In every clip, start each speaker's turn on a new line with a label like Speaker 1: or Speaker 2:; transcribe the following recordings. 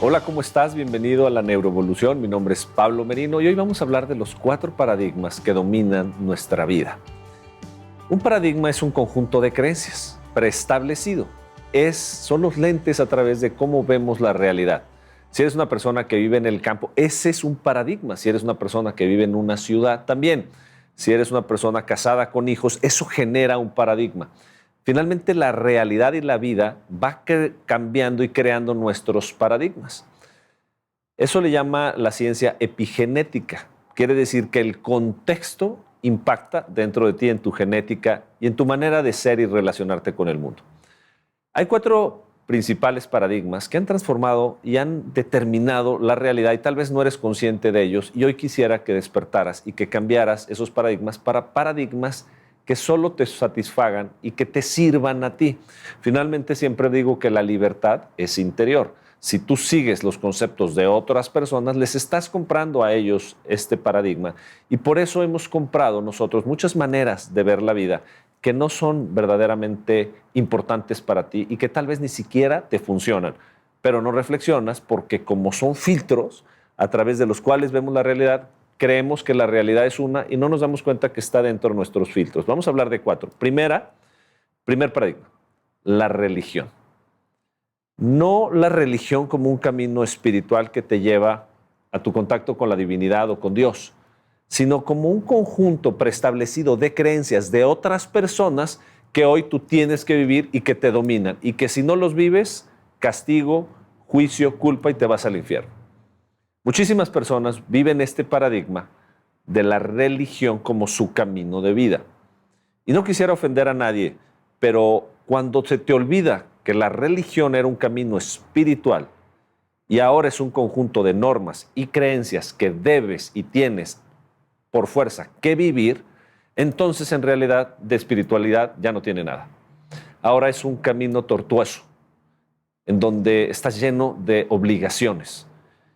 Speaker 1: Hola, ¿cómo estás? Bienvenido a la Neuroevolución. Mi nombre es Pablo Merino y hoy vamos a hablar de los 4 paradigmas que dominan nuestra vida. Un paradigma es un conjunto de creencias preestablecido. Son los lentes a través de cómo vemos la realidad. Si eres una persona que vive en el campo, ese es un paradigma. Si eres una persona que vive en una ciudad, también. Si eres una persona casada con hijos, eso genera un paradigma. Finalmente, la realidad y la vida va cambiando y creando nuestros paradigmas. Eso le llama la ciencia epigenética. Quiere decir que el contexto impacta dentro de ti, en tu genética y en tu manera de ser y relacionarte con el mundo. Hay 4 principales paradigmas que han transformado y han determinado la realidad y tal vez no eres consciente de ellos, y hoy quisiera que despertaras y que cambiaras esos paradigmas para paradigmas que solo te satisfagan y que te sirvan a ti. Finalmente, siempre digo que la libertad es interior. Si tú sigues los conceptos de otras personas, les estás comprando a ellos este paradigma, y por eso hemos comprado nosotros muchas maneras de ver la vida que no son verdaderamente importantes para ti y que tal vez ni siquiera te funcionan, pero no reflexionas porque, como son filtros a través de los cuales vemos la realidad, creemos que la realidad es una y no nos damos cuenta que está dentro de nuestros filtros. Vamos a hablar de 4. Primer paradigma, la religión. No la religión como un camino espiritual que te lleva a tu contacto con la divinidad o con Dios, sino como un conjunto preestablecido de creencias de otras personas que hoy tú tienes que vivir y que te dominan, y que si no los vives, castigo, juicio, culpa y te vas al infierno. Muchísimas personas viven este paradigma de la religión como su camino de vida. Y no quisiera ofender a nadie, pero cuando se te olvida que la religión era un camino espiritual y ahora es un conjunto de normas y creencias que debes y tienes por fuerza que vivir, entonces en realidad de espiritualidad ya no tiene nada. Ahora es un camino tortuoso, en donde estás lleno de obligaciones.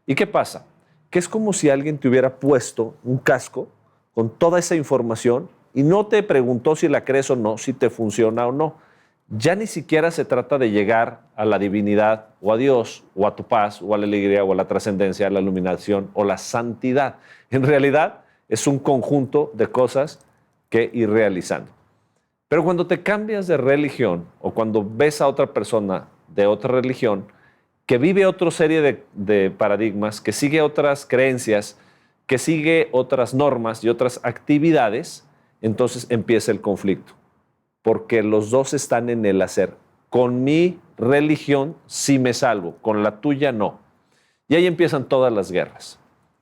Speaker 1: ¿Y qué pasa? Que es como si alguien te hubiera puesto un casco con toda esa información y no te preguntó si la crees o no, si te funciona o no. Ya ni siquiera se trata de llegar a la divinidad o a Dios o a tu paz o a la alegría o a la trascendencia, a la iluminación o la santidad. En realidad es un conjunto de cosas que ir realizando. Pero cuando te cambias de religión o cuando ves a otra persona de otra religión que vive otra serie de paradigmas, que sigue otras creencias, que sigue otras normas y otras actividades, entonces empieza el conflicto. Porque los dos están en el hacer. Con mi religión sí me salvo, con la tuya no. Y ahí empiezan todas las guerras.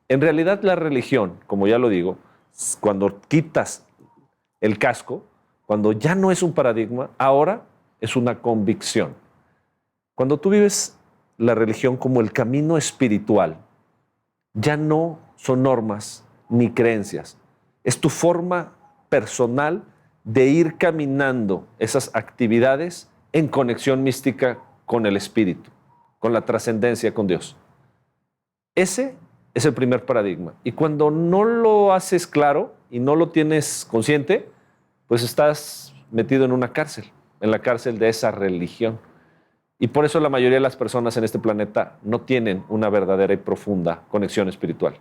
Speaker 1: En realidad la religión, como ya lo digo, cuando quitas el casco, cuando ya no es un paradigma, ahora es una convicción. Cuando tú vives la religión como el camino espiritual, ya no son normas ni creencias. Es tu forma personal de ir caminando esas actividades en conexión mística con el espíritu, con la trascendencia, con Dios. Ese es el primer paradigma. Y cuando no lo haces claro y no lo tienes consciente, pues estás metido en una cárcel, en la cárcel de esa religión. Y por eso la mayoría de las personas en este planeta no tienen una verdadera y profunda conexión espiritual,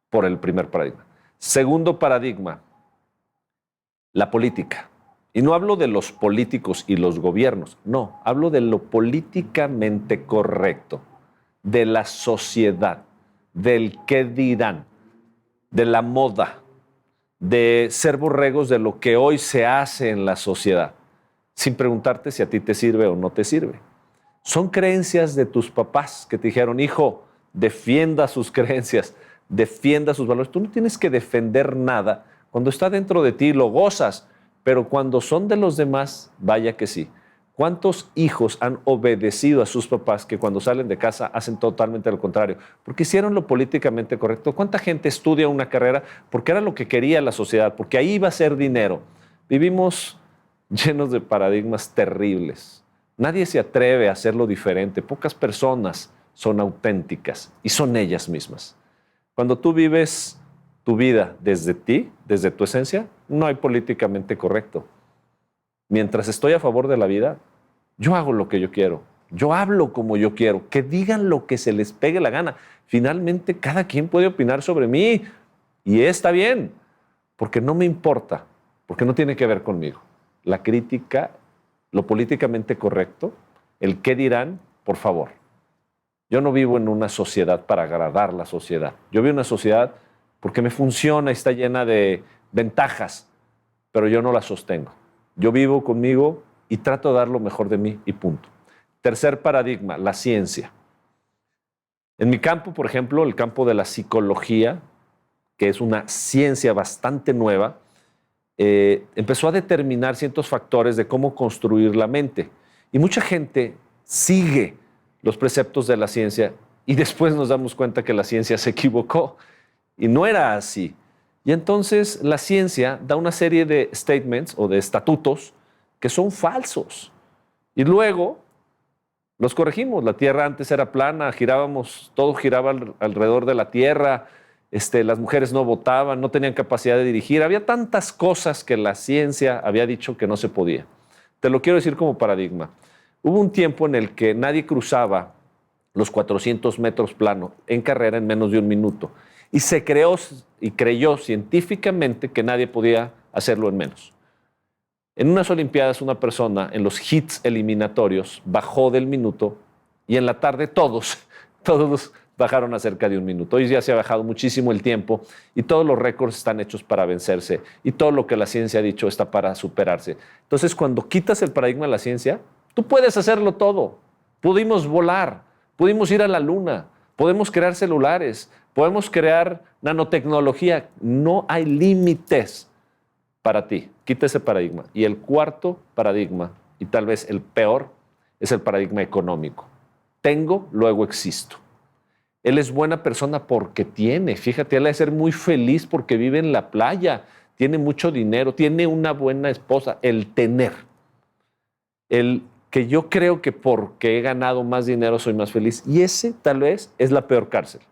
Speaker 1: por el primer paradigma. Segundo paradigma, la política. Y no hablo de los políticos y los gobiernos, no, hablo de lo políticamente correcto, de la sociedad, del qué dirán, de la moda, de ser borregos de lo que hoy se hace en la sociedad, sin preguntarte si a ti te sirve o no te sirve. Son creencias de tus papás que te dijeron: hijo, defienda sus creencias, defienda sus valores. Tú no tienes que defender nada. Cuando está dentro de ti lo gozas, pero cuando son de los demás, vaya que sí. ¿Cuántos hijos han obedecido a sus papás que cuando salen de casa hacen totalmente lo contrario? Porque hicieron lo políticamente correcto. ¿Cuánta gente estudia una carrera porque era lo que quería la sociedad, porque ahí iba a ser dinero? Vivimos llenos de paradigmas terribles. Nadie se atreve a hacerlo diferente. Pocas personas son auténticas y son ellas mismas. Cuando tú vives tu vida desde ti, desde tu esencia, no hay políticamente correcto. Mientras estoy a favor de la vida, yo hago lo que yo quiero. Yo hablo como yo quiero, que digan lo que se les pegue la gana. Finalmente, cada quien puede opinar sobre mí y está bien, porque no me importa, porque no tiene que ver conmigo. La crítica, lo políticamente correcto, el qué dirán, por favor. Yo no vivo en una sociedad para agradar la sociedad. Yo vivo en una sociedad porque me funciona y está llena de ventajas, pero yo no la sostengo. Yo vivo conmigo y trato de dar lo mejor de mí y punto. Tercer paradigma, la ciencia. En mi campo, por ejemplo, el campo de la psicología, que es una ciencia bastante nueva, empezó a determinar ciertos factores de cómo construir la mente. Y mucha gente sigue los preceptos de la ciencia y después nos damos cuenta que la ciencia se equivocó y no era así. Y entonces la ciencia da una serie de statements o de estatutos que son falsos. Y luego los corregimos. La Tierra antes era plana, todo giraba alrededor de la Tierra, las mujeres no votaban, no tenían capacidad de dirigir. Había tantas cosas que la ciencia había dicho que no se podía. Te lo quiero decir como paradigma. Hubo un tiempo en el que nadie cruzaba los 400 metros plano en carrera en menos de un minuto. Y se creó y creyó científicamente que nadie podía hacerlo en menos. En unas Olimpiadas, una persona en los hits eliminatorios bajó del minuto y en la tarde todos bajaron a cerca de un minuto. Hoy ya se ha bajado muchísimo el tiempo y todos los récords están hechos para vencerse y todo lo que la ciencia ha dicho está para superarse. Entonces, cuando quitas el paradigma de la ciencia, tú puedes hacerlo todo. Pudimos volar, pudimos ir a la luna, podemos crear celulares, podemos crear nanotecnología. No hay límites para ti. Quita ese paradigma. Y el cuarto paradigma, y tal vez el peor, es el paradigma económico. Tengo, luego existo. Él es buena persona porque tiene. Fíjate, él ha de ser muy feliz porque vive en la playa, tiene mucho dinero, tiene una buena esposa. El tener. El que yo creo que porque he ganado más dinero soy más feliz. Y ese tal vez es la peor cárcel.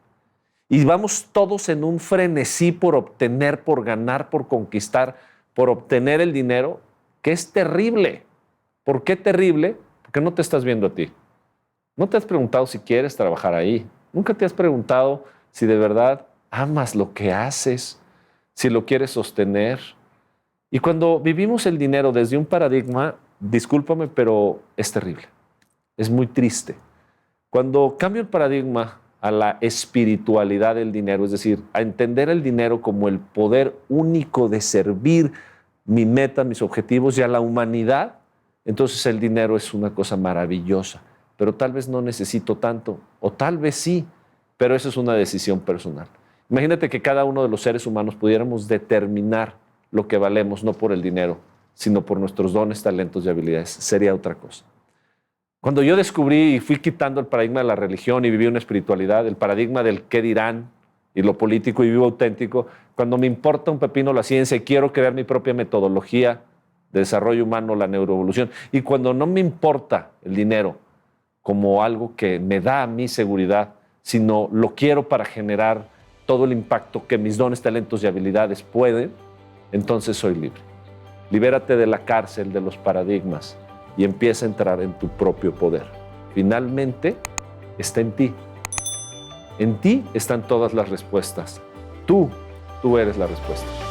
Speaker 1: Y vamos todos en un frenesí por obtener, por ganar, por conquistar, por obtener el dinero, que es terrible. ¿Por qué terrible? Porque no te estás viendo a ti. No te has preguntado si quieres trabajar ahí. Nunca te has preguntado si de verdad amas lo que haces, si lo quieres sostener. Y cuando vivimos el dinero desde un paradigma, discúlpame, pero es terrible. Es muy triste. Cuando cambio el paradigma a la espiritualidad del dinero, es decir, a entender el dinero como el poder único de servir mi meta, mis objetivos y a la humanidad, entonces el dinero es una cosa maravillosa, pero tal vez no necesito tanto, o tal vez sí, pero eso es una decisión personal. Imagínate que cada uno de los seres humanos pudiéramos determinar lo que valemos, no por el dinero, sino por nuestros dones, talentos y habilidades. Sería otra cosa. Cuando yo descubrí y fui quitando el paradigma de la religión y viví una espiritualidad, el paradigma del qué dirán y lo político y vivo auténtico, cuando me importa un pepino la ciencia y quiero crear mi propia metodología de desarrollo humano, la neuroevolución, y cuando no me importa el dinero como algo que me da a mí seguridad, sino lo quiero para generar todo el impacto que mis dones, talentos y habilidades pueden, entonces soy libre. Libérate de la cárcel, de los paradigmas y empieza a entrar en tu propio poder. Finalmente, está en ti. En ti están todas las respuestas. Tú eres la respuesta.